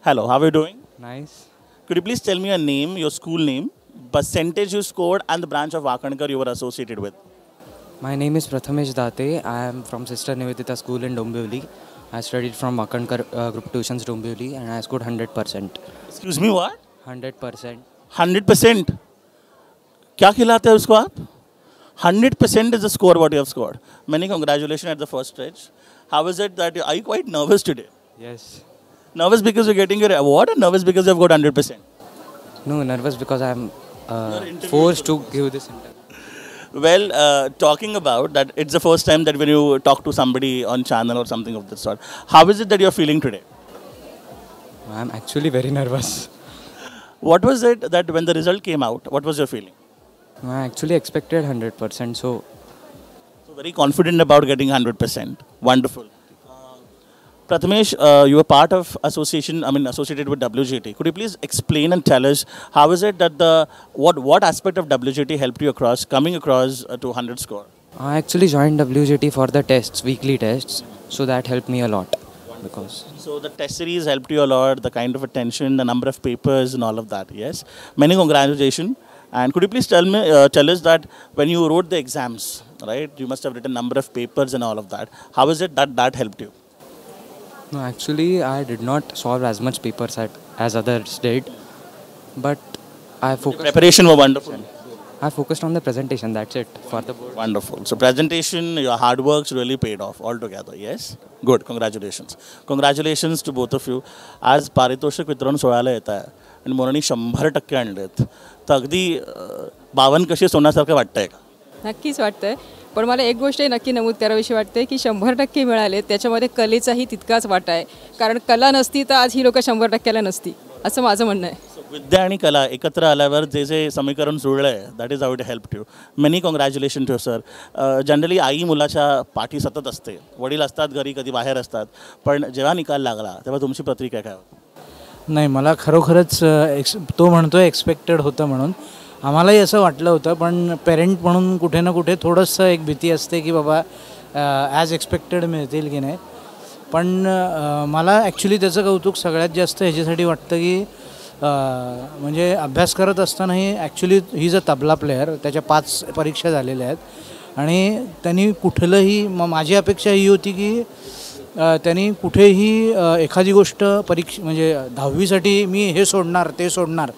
Hello, how are you doing? Nice. Could you please tell me your name, your school name, percentage you scored, and the branch of Vakhankar you were associated with? My name is Prathamesh Date. I am from Sister Nivedita School in Dombivli. I studied from Vakhankar Group Tuitions Dombivli and I scored 100%. Excuse me, what? 100%. 100%. क्या खिलाते हैं उसको आप? 100% is the score what you have scored. Many congratulations at the first stretch. How is it that are you quite nervous today? Yes. Nervous because you're getting your award, or nervous because you've got 100%? No, nervous because I am interview forced to give this interview. Well, talking about that, it's the first time that when you talk to somebody on channel or something of that sort. How is it that you're feeling today? I am actually very nervous. What was it that when the result came out, what was your feeling? I actually expected 100%. So So very confident about getting 100%. Wonderful. Prathamesh, you were part of associated with WJT. Could you please explain and tell us how is it that what aspect of WJT helped you coming across to 100 score? I actually joined WJT for the tests, weekly tests. So that helped me a lot. Because So the test series helped you a lot, the kind of attention, the number of papers and all of that, yes? Many congratulations. And could you please tell us that when you wrote the exams, right, you must have written number of papers and all of that. How is it that helped you? no, actually I did not solve as much papers as others did. But I focused. Preparation was wonderful. I focused on the presentation. That's it for the board. Wonderful. So presentation, your hard works really paid off altogether, yes? Good. Congratulations. Congratulations to both of you. आज पारितोषिक वितरण सोहळ्याला येत आहे आणि मुलांनी 100% आणलेत. तर अगदी बावन कशी सोन्यासारखं वाटतंय का? नक्कीच वाटतंय. पण मला एक गोष्ट नक्की नमूद करावीशी वाटते की 100% मिळाले त्याच्यामध्ये कलेचाही तितकाच वाटा आहे. कारण कला नसती तर आज ही लोक 100%ला नसती असं माझं म्हणणं आहे. विद्या आणि कला एकत्र आल्यावर जे समीकरण जुळलं आहे that is how it help you. Many congratulation to sir. Generally आई मुलाच्या पाठी सतत असते. वडील असतात घरी, कधी बाहेर असतात. पण जेव्हा निकाल लागला तेव्हा तुमची प्रतिक्रिया काय होती? नाही, मला खरोखरच तो म्हणतोय एक्सपेक्टेड होतं म्हणून आम्हालाही असं वाटलं होतं. पण पेरेंट म्हणून कुठे ना कुठे थोडंसं एक भीती असते की बाबा ॲज एक्सपेक्टेड मिळतील की नाही. पण मला ॲक्च्युली त्याचं कौतुक सगळ्यात जास्त ह्याच्यासाठी वाटतं की म्हणजे अभ्यास करत असतानाही actually he is a tabla player. त्याच्या 5 परीक्षा झालेल्या आहेत आणि त्यांनी कुठलंही माझी अपेक्षा ही होती की त्यांनी कुठेही एखादी गोष्ट म्हणजे 10वीसाठी मी हे सोडणार ते सोडणार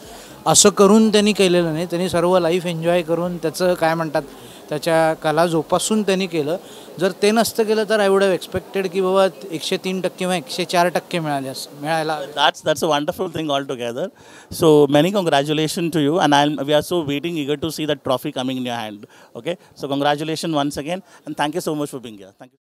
असं करून त्यांनी केलेलं नाही. त्यांनी सर्व लाईफ एन्जॉय करून त्याचं काय म्हणतात त्याच्या कला जोपासून त्यांनी केलं. जर ते नसतं केलं तर आय वुड हॅव एक्सपेक्टेड की बाबा 103% किंवा 104% मिळायला. That's a wonderful thing altogether. So many congratulations to you, and we are so eager to see that trophy coming in your hand. Okay, so congratulations once again, and thank you so much for being here. Thank you.